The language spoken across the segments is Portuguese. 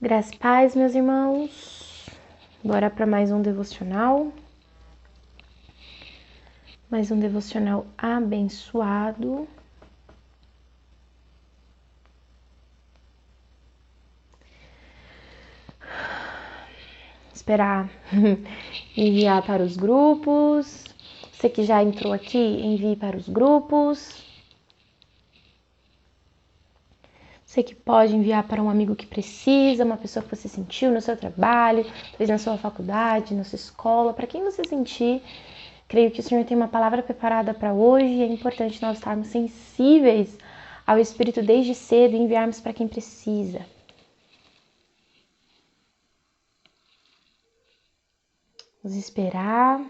Graças e paz, meus irmãos. Bora para mais um devocional. Mais um devocional abençoado. Esperar enviar para os grupos. Você que já entrou aqui, envie para os grupos. Você que pode enviar para um amigo que precisa, uma pessoa que você sentiu no seu trabalho, talvez na sua faculdade, na sua escola, para quem você sentir. Creio que o Senhor tem uma palavra preparada para hoje e é importante nós estarmos sensíveis ao Espírito desde cedo e enviarmos para quem precisa. Vamos esperar.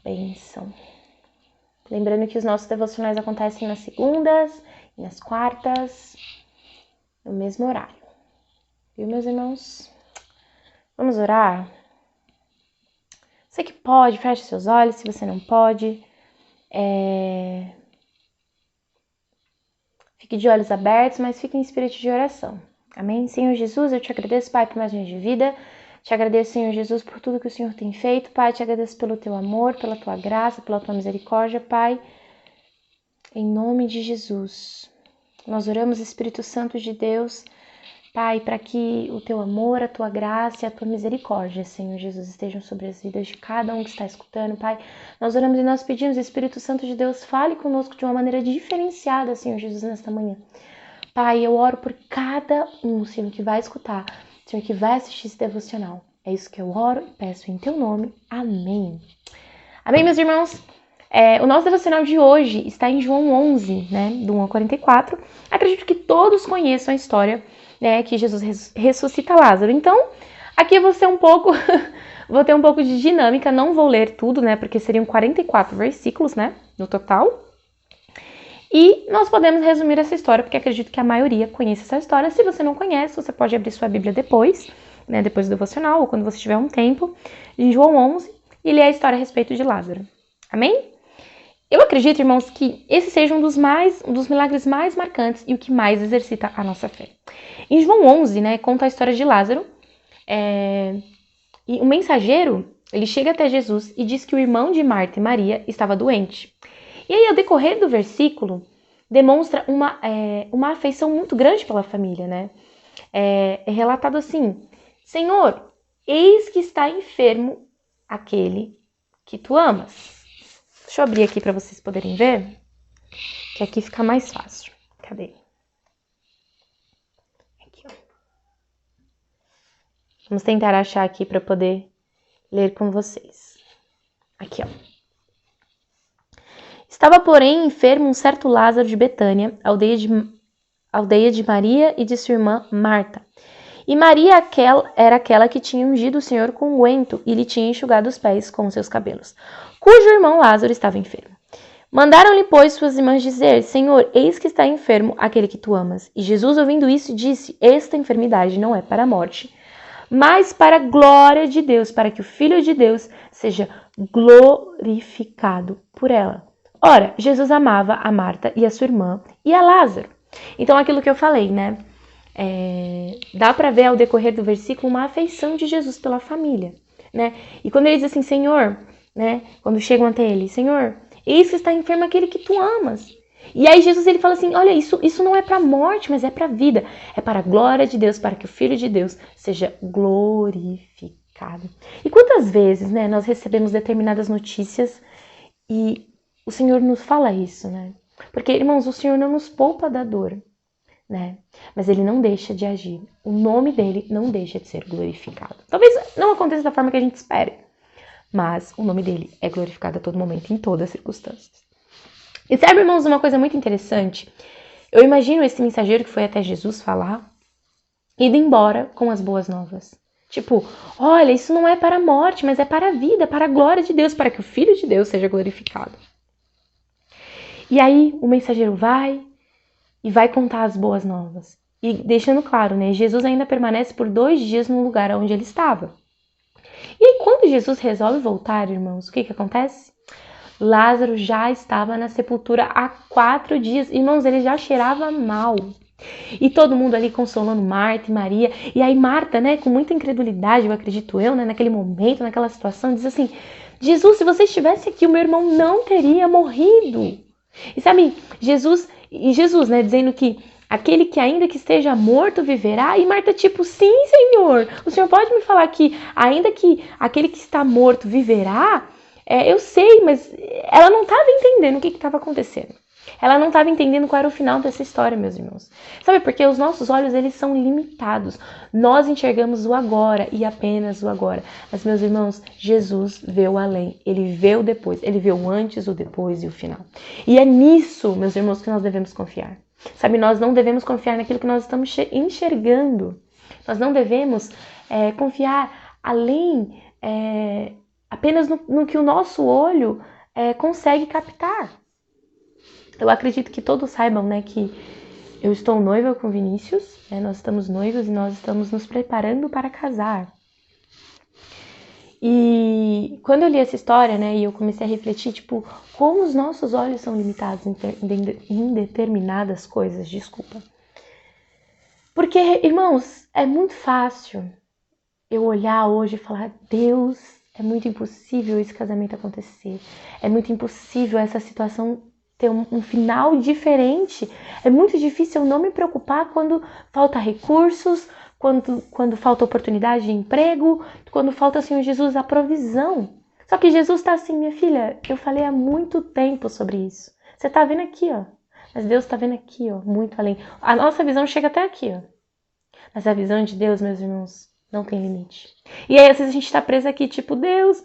Bênção. Lembrando que os nossos devocionais acontecem nas segundas e nas quartas, no mesmo horário. Viu, meus irmãos? Vamos orar? Você que pode, feche seus olhos. Se você não pode, fique de olhos abertos, mas fique em espírito de oração. Amém? Senhor Jesus, eu te agradeço, Pai, por mais um dia de vida. Te agradeço, Senhor Jesus, por tudo que o Senhor tem feito. Pai, te agradeço pelo teu amor, pela tua graça, pela tua misericórdia, Pai. Em nome de Jesus. Nós oramos, Espírito Santo de Deus, Pai, para que o teu amor, a tua graça e a tua misericórdia, Senhor Jesus, estejam sobre as vidas de cada um que está escutando, Pai. Nós oramos e nós pedimos, Espírito Santo de Deus, fale conosco de uma maneira diferenciada, Senhor Jesus, nesta manhã. Pai, eu oro por cada um, Senhor, que vai escutar, Senhor, que vai assistir esse devocional. É isso que eu oro e peço em teu nome. Amém. Amém, meus irmãos? O nosso devocional de hoje está em João 11, né, do 1 ao 44. Acredito que todos conheçam a história, né, que Jesus ressuscita Lázaro. Então, aqui eu vou ter um pouco de dinâmica, não vou ler tudo, né, porque seriam 44 versículos, né, no total. E nós podemos resumir essa história, porque acredito que a maioria conhece essa história. Se você não conhece, você pode abrir sua Bíblia depois, né, depois do devocional, ou quando você tiver um tempo, em João 11, e ler a história a respeito de Lázaro. Amém? Eu acredito, irmãos, que esse seja um dos milagres mais marcantes e o que mais exercita a nossa fé. Em João 11, né, conta a história de Lázaro, e o mensageiro, ele chega até Jesus e diz que o irmão de Marta e Maria estava doente. E aí, ao decorrer do versículo, demonstra uma afeição muito grande pela família, né? É relatado assim: Senhor, eis que está enfermo aquele que tu amas. Deixa eu abrir aqui para vocês poderem ver, que aqui fica mais fácil. Cadê? Aqui, ó. Vamos tentar achar aqui para poder ler com vocês. Aqui, ó. Estava, porém, enfermo um certo Lázaro de Betânia, aldeia de Maria e de sua irmã Marta. E Maria era aquela que tinha ungido o Senhor com unguento e lhe tinha enxugado os pés com os seus cabelos, cujo irmão Lázaro estava enfermo. Mandaram-lhe, pois, suas irmãs dizer: Senhor, eis que está enfermo aquele que tu amas. E Jesus, ouvindo isso, disse: Esta enfermidade não é para a morte, mas para a glória de Deus, para que o Filho de Deus seja glorificado por ela. Ora, Jesus amava a Marta e a sua irmã e a Lázaro. Então, aquilo que eu falei, né? Dá para ver ao decorrer do versículo uma afeição de Jesus pela família, né? E quando ele diz assim, Senhor, né? Quando chegam até ele, Senhor, eis que está enfermo aquele que tu amas. E aí Jesus, ele fala assim, olha, isso não é para a morte, mas é para a vida. É para a glória de Deus, para que o Filho de Deus seja glorificado. E quantas vezes, né, nós recebemos determinadas notícias e o Senhor nos fala isso, né? Porque, irmãos, o Senhor não nos poupa da dor, né? Mas ele não deixa de agir. O nome dele não deixa de ser glorificado. Talvez não aconteça da forma que a gente espere, mas o nome dele é glorificado a todo momento, em todas as circunstâncias. E sabe, irmãos, uma coisa muito interessante? Eu imagino esse mensageiro que foi até Jesus falar, indo embora com as boas novas. Tipo, olha, isso não é para a morte, mas é para a vida, para a glória de Deus, para que o Filho de Deus seja glorificado. E aí o mensageiro vai contar as boas novas. E deixando claro, né, Jesus ainda permanece por 2 dias no lugar onde ele estava. E aí quando Jesus resolve voltar, irmãos, o que acontece? Lázaro já estava na sepultura há 4 dias. Irmãos, ele já cheirava mal. E todo mundo ali consolando Marta e Maria. E aí Marta, né, com muita incredulidade, eu acredito eu, né, naquele momento, naquela situação, diz assim: Jesus, se você estivesse aqui, o meu irmão não teria morrido. E sabe, Jesus, né, dizendo que aquele que ainda que esteja morto viverá. E Marta tipo, sim, Senhor, o Senhor pode me falar que ainda que aquele que está morto viverá? Eu sei, mas ela não estava entendendo o que estava acontecendo. Ela não estava entendendo qual era o final dessa história, meus irmãos. Sabe, porque os nossos olhos, eles são limitados. Nós enxergamos o agora e apenas o agora. Mas, meus irmãos, Jesus vê o além. Ele vê o depois. Ele vê o antes, o depois e o final. E é nisso, meus irmãos, que nós devemos confiar. Sabe, nós não devemos confiar naquilo que nós estamos enxergando. Nós não devemos confiar além, apenas no que o nosso olho consegue captar. Eu acredito que todos saibam, né, que eu estou noiva com Vinícius, né, nós estamos noivos e nós estamos nos preparando para casar. E quando eu li essa história, né, e eu comecei a refletir, tipo, como os nossos olhos são limitados em determinadas coisas, Porque, irmãos, é muito fácil eu olhar hoje e falar: Deus, é muito impossível esse casamento acontecer. É muito impossível essa situação ter um final diferente. É muito difícil eu não me preocupar quando falta recursos, quando falta oportunidade de emprego, quando falta, Senhor Jesus, a provisão. Só que Jesus está assim: minha filha, eu falei há muito tempo sobre isso. Você está vendo aqui, ó. Mas Deus está vendo aqui, ó, muito além. A nossa visão chega até aqui, ó. Mas a visão de Deus, meus irmãos, não tem limite. E aí, às vezes, a gente está preso aqui, tipo, Deus,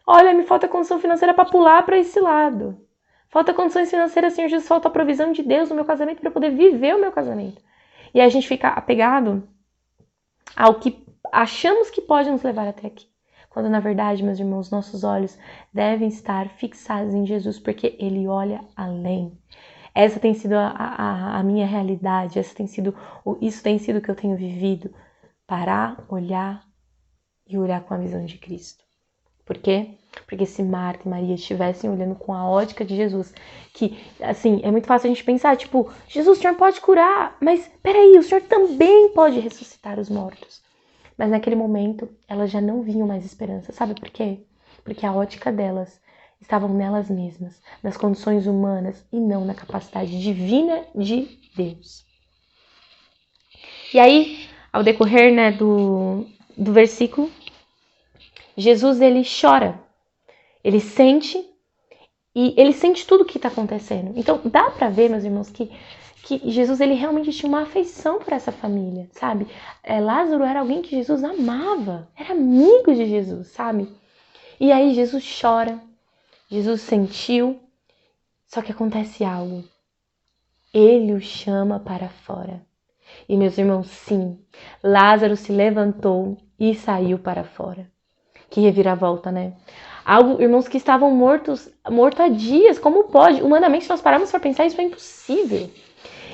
olha, me falta condição financeira para pular para esse lado. Falta condições financeiras, Senhor Jesus, falta a provisão de Deus no meu casamento para eu poder viver o meu casamento. E aí a gente fica apegado ao que achamos que pode nos levar até aqui. Quando, na verdade, meus irmãos, nossos olhos devem estar fixados em Jesus, porque Ele olha além. Essa tem sido a minha realidade, isso tem sido o que eu tenho vivido. Parar, olhar e olhar com a visão de Cristo. Por quê? Porque se Marta e Maria estivessem olhando com a ótica de Jesus, que, assim, é muito fácil a gente pensar, tipo, Jesus, o Senhor pode curar, mas peraí, o Senhor também pode ressuscitar os mortos. Mas naquele momento, elas já não viam mais esperança. Sabe por quê? Porque a ótica delas estavam nelas mesmas, nas condições humanas e não na capacidade divina de Deus. E aí, ao decorrer, né, do versículo, Jesus, ele chora, ele sente tudo o que está acontecendo. Então, dá para ver, meus irmãos, que Jesus, ele realmente tinha uma afeição por essa família, sabe? Lázaro era alguém que Jesus amava, era amigo de Jesus, sabe? E aí Jesus chora, Jesus sentiu, só que acontece algo. Ele o chama para fora. E, meus irmãos, sim, Lázaro se levantou e saiu para fora. Que reviravolta, né? Algo, irmãos, que estavam mortos há dias, como pode? Humanamente, se nós pararmos para pensar, isso é impossível.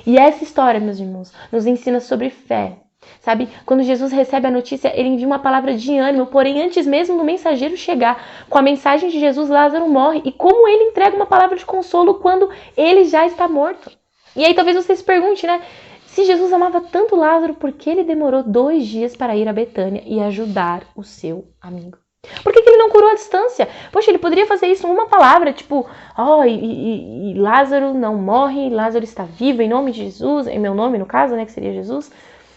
E essa história, meus irmãos, nos ensina sobre fé. Sabe, quando Jesus recebe a notícia, ele envia uma palavra de ânimo, porém antes mesmo do mensageiro chegar, com a mensagem de Jesus, Lázaro morre. E como ele entrega uma palavra de consolo quando ele já está morto? E aí talvez você se pergunte, né? Se Jesus amava tanto Lázaro, por que ele demorou 2 dias para ir a Betânia e ajudar o seu amigo? Por que ele não curou a distância? Poxa, ele poderia fazer isso em uma palavra, tipo, e Lázaro não morre, Lázaro está vivo em nome de Jesus, em meu nome, no caso, né, que seria Jesus.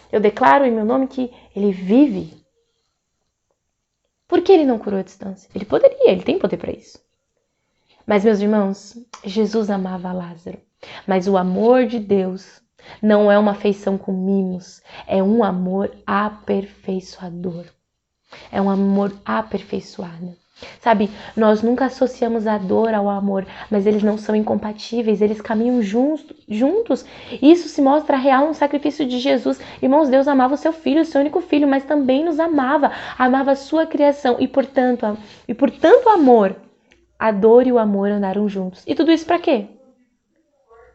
Eu declaro em meu nome que ele vive. Por que ele não curou a distância? Ele poderia, ele tem poder para isso. Mas, meus irmãos, Jesus amava Lázaro. Mas o amor de Deus não é uma afeição com mimos, é um amor aperfeiçoador. É um amor aperfeiçoado. Sabe, nós nunca associamos a dor ao amor, mas eles não são incompatíveis, eles caminham juntos. Isso se mostra real no sacrifício de Jesus. Irmãos, Deus amava o seu filho, o seu único filho, mas também nos amava a sua criação. E por tanto amor, a dor e o amor andaram juntos. E tudo isso para quê?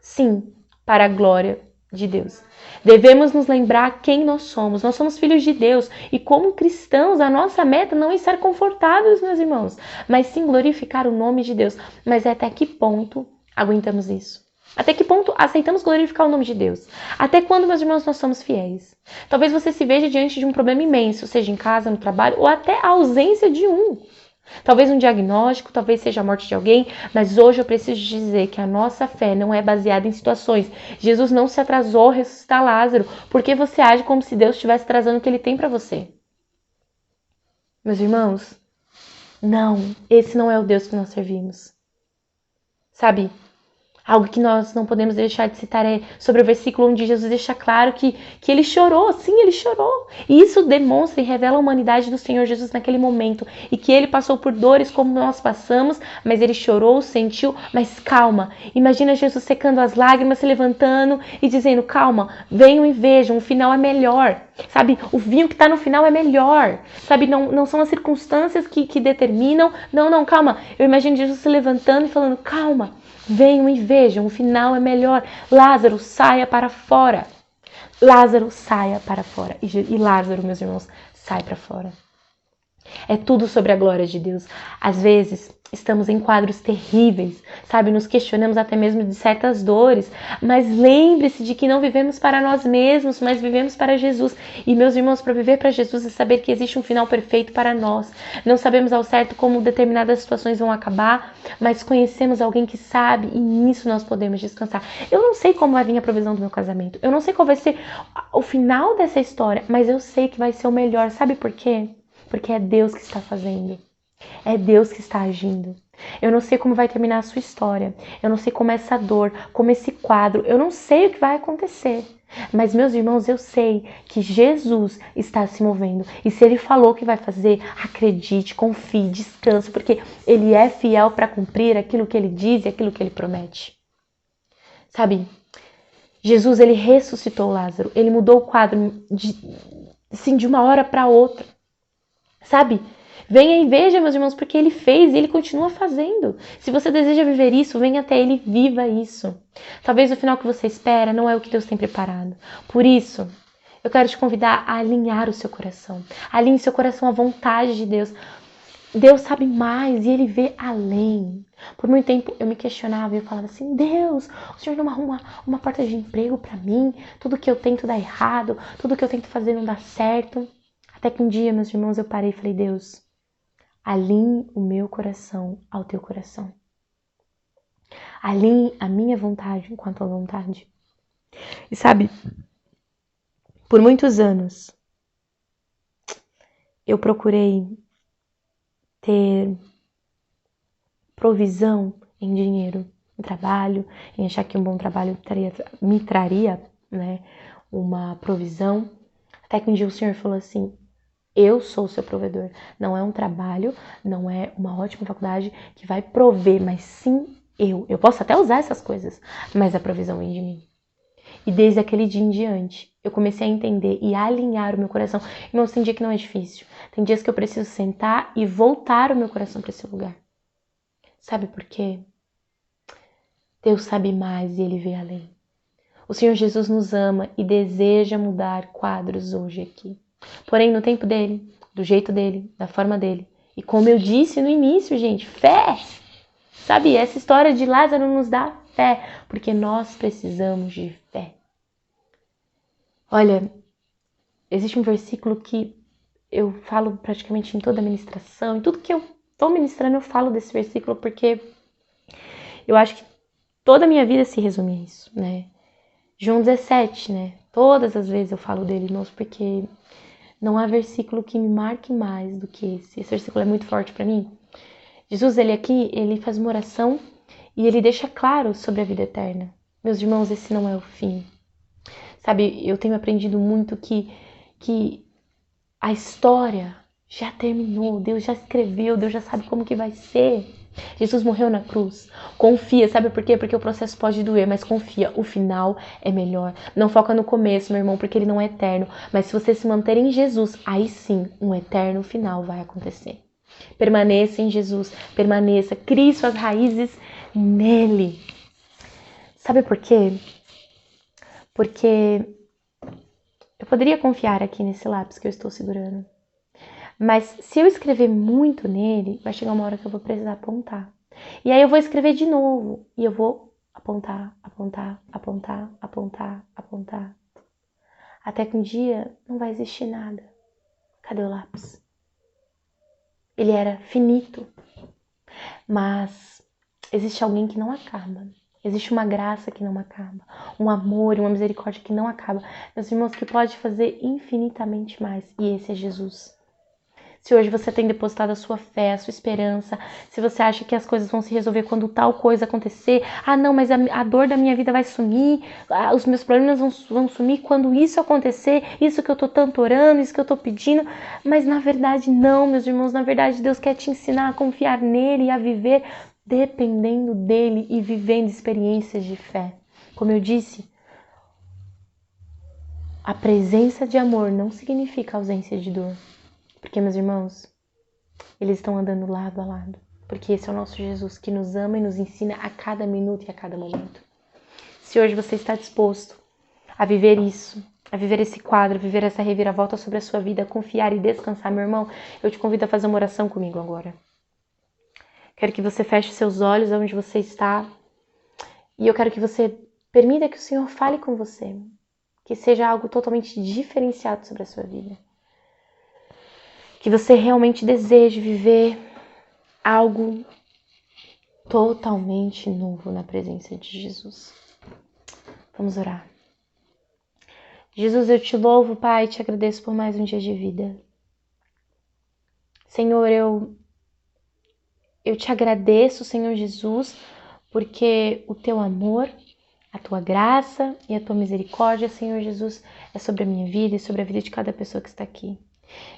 Sim, para a glória de Deus. Devemos nos lembrar quem nós somos. Nós somos filhos de Deus. E como cristãos, a nossa meta não é estar confortáveis, meus irmãos, mas sim glorificar o nome de Deus. Mas até que ponto aguentamos isso? Até que ponto aceitamos glorificar o nome de Deus? Até quando, meus irmãos, nós somos fiéis? Talvez você se veja diante de um problema imenso, seja em casa, no trabalho, ou até a ausência de um. Talvez um diagnóstico, talvez seja a morte de alguém, mas hoje eu preciso dizer que a nossa fé não é baseada em situações. Jesus não se atrasou a ressuscitar Lázaro, porque você age como se Deus estivesse trazendo o que ele tem para você. Meus irmãos, não, esse não é o Deus que nós servimos. Sabe? Algo que nós não podemos deixar de citar é sobre o versículo onde Jesus deixa claro que ele chorou. Sim, ele chorou. E isso demonstra e revela a humanidade do Senhor Jesus naquele momento. E que ele passou por dores como nós passamos, mas ele chorou, sentiu. Mas calma, imagina Jesus secando as lágrimas, se levantando e dizendo, calma, venham e vejam, o final é melhor. Sabe, o vinho que está no final é melhor. Sabe, não são as circunstâncias que determinam. Não, calma. Eu imagino Jesus se levantando e falando, calma. Venham e vejam, o final é melhor. Lázaro, saia para fora. Lázaro, saia para fora. E Lázaro, meus irmãos, sai para fora. É tudo sobre a glória de Deus. Às vezes, estamos em quadros terríveis, sabe? Nos questionamos até mesmo de certas dores. Mas lembre-se de que não vivemos para nós mesmos, mas vivemos para Jesus. E, meus irmãos, para viver para Jesus é saber que existe um final perfeito para nós. Não sabemos ao certo como determinadas situações vão acabar, mas conhecemos alguém que sabe e nisso nós podemos descansar. Eu não sei como vai vir a provisão do meu casamento. Eu não sei qual vai ser o final dessa história, mas eu sei que vai ser o melhor. Sabe por quê? Porque é Deus que está fazendo. É Deus que está agindo. Eu não sei como vai terminar a sua história. Eu não sei como é essa dor, como esse quadro. Eu não sei o que vai acontecer. Mas, meus irmãos, eu sei que Jesus está se movendo. E se Ele falou que vai fazer, acredite, confie, descanse. Porque Ele é fiel para cumprir aquilo que Ele diz e aquilo que Ele promete. Sabe? Jesus, Ele ressuscitou Lázaro. Ele mudou o quadro de uma hora para outra. Sabe? Venha e veja, meus irmãos, porque Ele fez e Ele continua fazendo. Se você deseja viver isso, venha até Ele e viva isso. Talvez o final que você espera não é o que Deus tem preparado. Por isso, eu quero te convidar a alinhar o seu coração. Alinhe seu coração à vontade de Deus. Deus sabe mais e Ele vê além. Por muito tempo eu me questionava e eu falava assim, Deus, o Senhor não arruma uma porta de emprego para mim. Tudo que eu tento dá errado. Tudo que eu tento fazer não dá certo. Até que um dia, meus irmãos, eu parei e falei, Deus, alinhe o meu coração ao teu coração. Alinhe a minha vontade com a tua vontade. E sabe, por muitos anos, eu procurei ter provisão em dinheiro, em trabalho, em achar que um bom trabalho me traria, né, uma provisão. Até que um dia o Senhor falou assim, eu sou o seu provedor. Não é um trabalho, não é uma ótima faculdade que vai prover, mas sim eu. Eu posso até usar essas coisas, mas a provisão vem de mim. E desde aquele dia em diante, eu comecei a entender e a alinhar o meu coração. Irmãos, tem dia que não é difícil. Tem dias que eu preciso sentar e voltar o meu coração para esse lugar. Sabe por quê? Deus sabe mais e Ele vê além. O Senhor Jesus nos ama e deseja mudar quadros hoje aqui. Porém, no tempo dele, do jeito dele, da forma dele. E como eu disse no início, gente, fé! Sabe, essa história de Lázaro nos dá fé, porque nós precisamos de fé. Olha, existe um versículo que eu falo praticamente em toda a ministração, em tudo que eu estou ministrando eu falo desse versículo, porque eu acho que toda a minha vida se resume a isso, né? João 17, né? Todas as vezes eu falo dele, irmãos, porque não há versículo que me marque mais do que esse. Esse versículo é muito forte para mim. Jesus, ele faz uma oração e ele deixa claro sobre a vida eterna. Meus irmãos, esse não é o fim. Sabe, eu tenho aprendido muito que a história já terminou, Deus já escreveu, Deus já sabe como que vai ser. Jesus morreu na cruz. Confia, sabe por quê? Porque o processo pode doer, mas confia, o final é melhor. Não foca no começo, meu irmão, porque ele não é eterno. Mas se você se manter em Jesus, aí sim, um eterno final vai acontecer. Permaneça em Jesus, permaneça, crie suas raízes nele. Sabe por quê? Porque eu poderia confiar aqui nesse lápis que eu estou segurando. Mas se eu escrever muito nele, vai chegar uma hora que eu vou precisar apontar. E aí eu vou escrever de novo. E eu vou apontar, apontar, apontar, apontar, apontar. Até que um dia não vai existir nada. Cadê o lápis? Ele era finito. Mas existe alguém que não acaba. Existe uma graça que não acaba. Um amor e uma misericórdia que não acaba. Meus irmãos, que pode fazer infinitamente mais. E esse é Jesus. Se hoje você tem depositado a sua fé, a sua esperança, se você acha que as coisas vão se resolver quando tal coisa acontecer, não, mas a dor da minha vida vai sumir, os meus problemas vão sumir quando isso acontecer, isso que eu tô tanto orando, isso que eu tô pedindo, mas na verdade não, meus irmãos, na verdade Deus quer te ensinar a confiar nele e a viver dependendo dele e vivendo experiências de fé. Como eu disse, a presença de amor não significa ausência de dor. Porque, meus irmãos, eles estão andando lado a lado. Porque esse é o nosso Jesus que nos ama e nos ensina a cada minuto e a cada momento. Se hoje você está disposto a viver isso, a viver esse quadro, a viver essa reviravolta sobre a sua vida, a confiar e descansar, meu irmão, eu te convido a fazer uma oração comigo agora. Quero que você feche seus olhos onde você está. E eu quero que você permita que o Senhor fale com você. Que seja algo totalmente diferenciado sobre a sua vida. Que você realmente deseje viver algo totalmente novo na presença de Jesus. Vamos orar. Jesus, eu te louvo, Pai, e te agradeço por mais um dia de vida. Senhor, eu te agradeço, Senhor Jesus, porque o teu amor, a tua graça e a tua misericórdia, Senhor Jesus, é sobre a minha vida e sobre a vida de cada pessoa que está aqui.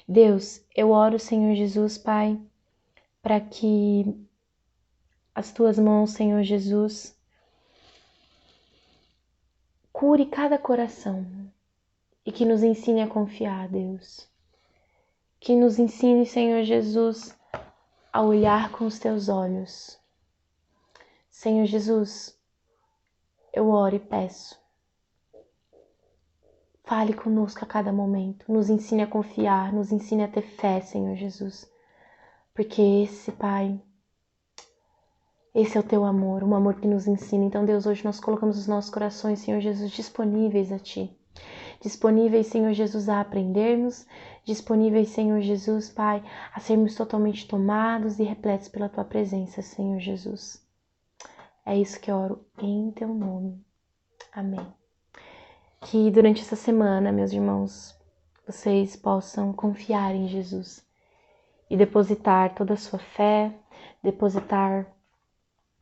Deus, eu oro, Senhor Jesus, Pai, para que as tuas mãos, Senhor Jesus, cure cada coração e que nos ensine a confiar, Deus. Que nos ensine, Senhor Jesus, a olhar com os teus olhos. Senhor Jesus, eu oro e peço. Fale conosco a cada momento. Nos ensine a confiar, nos ensine a ter fé, Senhor Jesus. Porque esse, Pai, esse é o teu amor, um amor que nos ensina. Então, Deus, hoje nós colocamos os nossos corações, Senhor Jesus, disponíveis a Ti. Disponíveis, Senhor Jesus, a aprendermos. Disponíveis, Senhor Jesus, Pai, a sermos totalmente tomados e repletos pela Tua presença, Senhor Jesus. É isso que eu oro em Teu nome. Amém. Que durante essa semana, meus irmãos, vocês possam confiar em Jesus e depositar toda a sua fé, depositar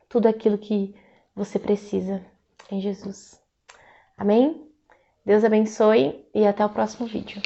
tudo aquilo que você precisa em Jesus. Amém? Deus abençoe e até o próximo vídeo.